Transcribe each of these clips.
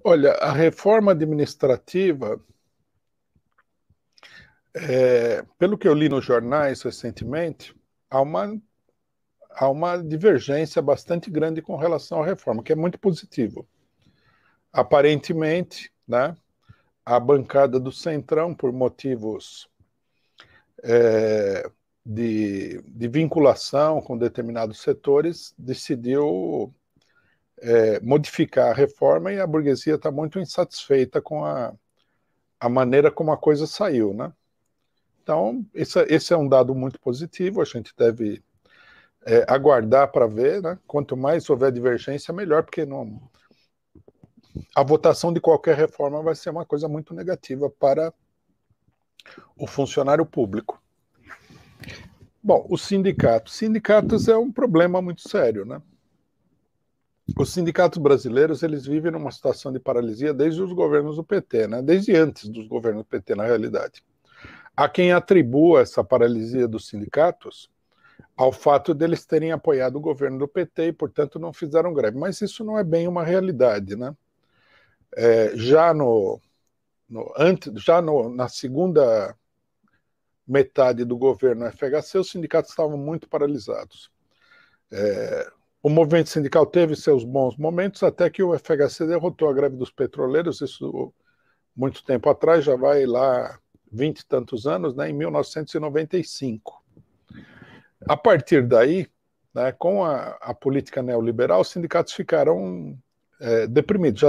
Olha, a reforma administrativa, pelo que eu li nos jornais recentemente, há uma, há uma divergência bastante grande com relação à reforma, que é muito positivo. Aparentemente, né, a bancada do Centrão, por motivos de vinculação com determinados setores, decidiu modificar a reforma e a burguesia está muito insatisfeita com a maneira como a coisa saiu, né? Então, esse é um dado muito positivo, a gente deve aguardar para ver, né? Quanto mais houver divergência, melhor, porque a votação de qualquer reforma vai ser uma coisa muito negativa para o funcionário público. Bom, os sindicatos. Sindicatos é um problema muito sério, né? Os sindicatos brasileiros, eles vivem numa situação de paralisia desde os governos do PT, né? Desde antes dos governos do PT, na realidade. Há quem atribua essa paralisia dos sindicatos ao fato deles terem apoiado o governo do PT e, portanto, não fizeram greve. Mas isso não é bem uma realidade, né? Na segunda metade do governo FHC, os sindicatos estavam muito paralisados. O movimento sindical teve seus bons momentos até que o FHC derrotou a greve dos petroleiros, isso muito tempo atrás, já vai lá 20 e tantos anos, né, em 1995. A partir daí, né, com a política neoliberal, os sindicatos ficaram deprimidos.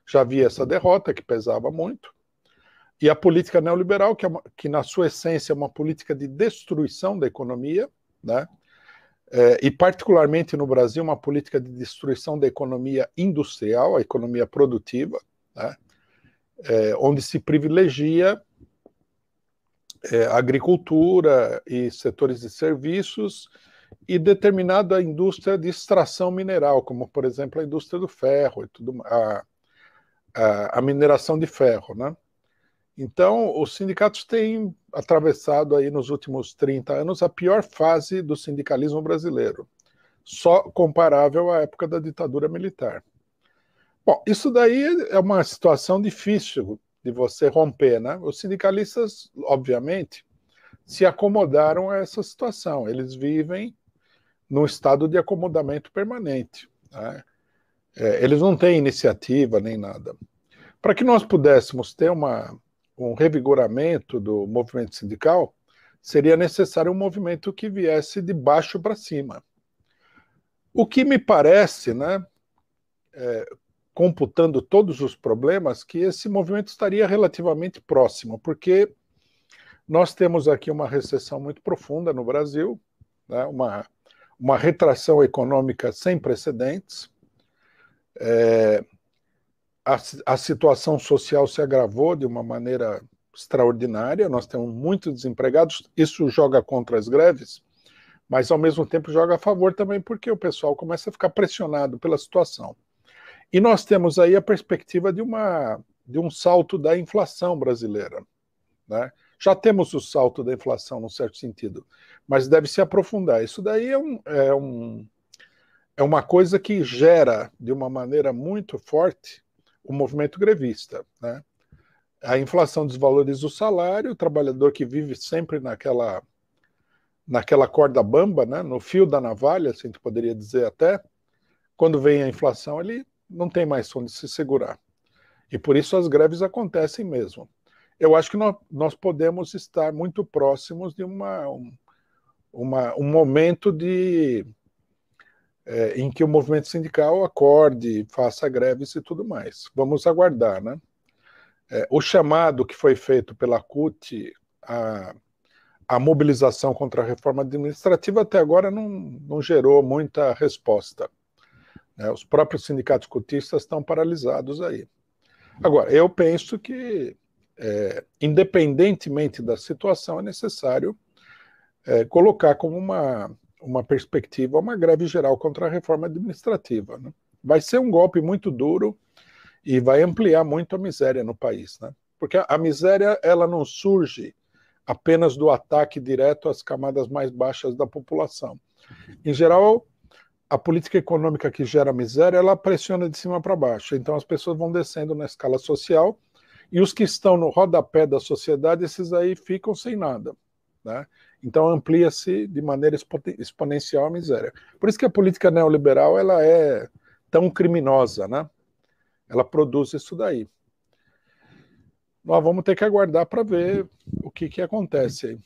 Já havia essa derrota que pesava muito, e a política neoliberal, que na sua essência é uma política de destruição da economia, né, e particularmente no Brasil, uma política de destruição da economia industrial, a economia produtiva, né, onde se privilegia agricultura e setores de serviços e determinada indústria de extração mineral, como, por exemplo, a indústria do ferro, a mineração de ferro, né? Então, os sindicatos têm atravessado aí nos últimos 30 anos a pior fase do sindicalismo brasileiro, só comparável à época da ditadura militar. Bom, isso daí é uma situação difícil de você romper, né? Os sindicalistas, obviamente, se acomodaram a essa situação. Eles vivem num estado de acomodamento permanente, né? Eles não têm iniciativa nem nada. Para que nós pudéssemos ter um revigoramento do movimento sindical, seria necessário um movimento que viesse de baixo para cima. O que me parece, né, computando todos os problemas, que esse movimento estaria relativamente próximo, porque nós temos aqui uma recessão muito profunda no Brasil, né, uma retração econômica sem precedentes, a situação social se agravou de uma maneira extraordinária, nós temos muitos desempregados, isso joga contra as greves, mas ao mesmo tempo joga a favor também, porque o pessoal começa a ficar pressionado pela situação. E nós temos aí a perspectiva de um salto da inflação brasileira, né? Já temos o salto da inflação, num certo sentido, mas deve se aprofundar. Isso daí é uma coisa que gera, de uma maneira muito forte, o movimento grevista, né? A inflação desvaloriza o salário, o trabalhador que vive sempre naquela corda bamba, né? No fio da navalha, assim a gente poderia dizer até, quando vem a inflação, ele não tem mais onde se segurar. E por isso as greves acontecem mesmo. Eu acho que nós podemos estar muito próximos de um momento em que o movimento sindical acorde, faça greves e tudo mais. Vamos aguardar, né? O chamado que foi feito pela CUT, a mobilização contra a reforma administrativa, até agora não gerou muita resposta. Os próprios sindicatos cutistas estão paralisados aí. Agora, eu penso que, independentemente da situação, é necessário colocar como uma perspectiva uma greve geral contra a reforma administrativa, né? Vai ser um golpe muito duro e vai ampliar muito a miséria no país, né? Porque a miséria, ela não surge apenas do ataque direto às camadas mais baixas da população. Em geral, a política econômica que gera miséria, ela pressiona de cima para baixo. Então as pessoas vão descendo na escala social e os que estão no rodapé da sociedade, esses aí ficam sem nada, né? Então amplia-se de maneira exponencial a miséria. Por isso que a política neoliberal ela é tão criminosa, né? Ela produz isso daí. Nós vamos ter que aguardar para ver o que acontece aí.